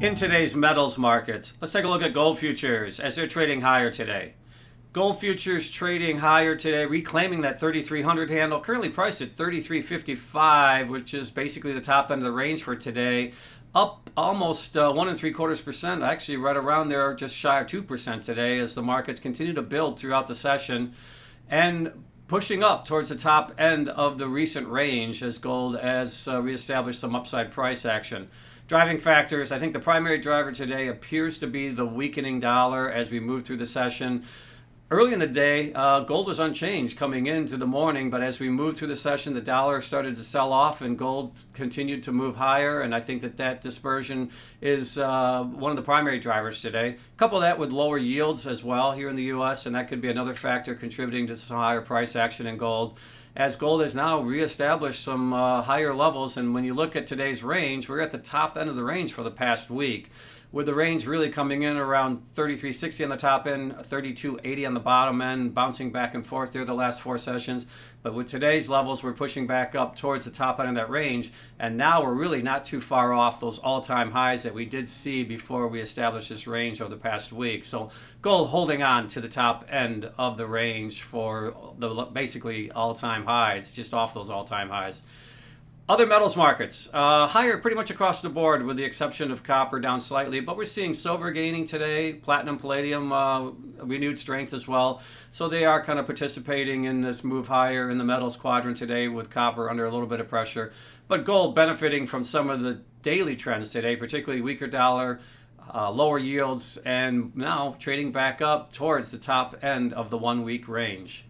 In today's metals markets, let's take a look at gold futures as they're trading higher today. Gold futures trading higher today, reclaiming that 3,300 handle, currently priced at 3,355, which is basically the top end of the range for today. Up almost 1.75%, actually right around there, just shy of 2% today, as the markets continue to build throughout the session and pushing up towards the top end of the recent range as gold has reestablished some upside price action. Driving factors, I think the primary driver today appears to be the weakening dollar as we move through the session. Early in the day, gold was unchanged coming into the morning, but as we moved through the session, the dollar started to sell off and gold continued to move higher, and I think that dispersion is one of the primary drivers today. Couple that with lower yields as well here in the U.S., and that could be another factor contributing to some higher price action in gold, as gold has now reestablished some higher levels. And when you look at today's range, we're at the top end of the range for the past week, with the range really coming in around 33.60 on the top end, 32.80 on the bottom end, bouncing back and forth there the last four sessions. But with today's levels, we're pushing back up towards the top end of that range, and now we're really not too far off those all-time highs that we did see before we established this range over the past week. So gold holding on to the top end of the range for the basically all-time highs, just off those all-time highs. Other metals markets, higher pretty much across the board with the exception of copper down slightly, but we're seeing silver gaining today, platinum, palladium, renewed strength as well. So they are kind of participating in this move higher in the metals quadrant today, with copper under a little bit of pressure. But gold benefiting from some of the daily trends today, particularly weaker dollar, lower yields, and now trading back up towards the top end of the 1 week range.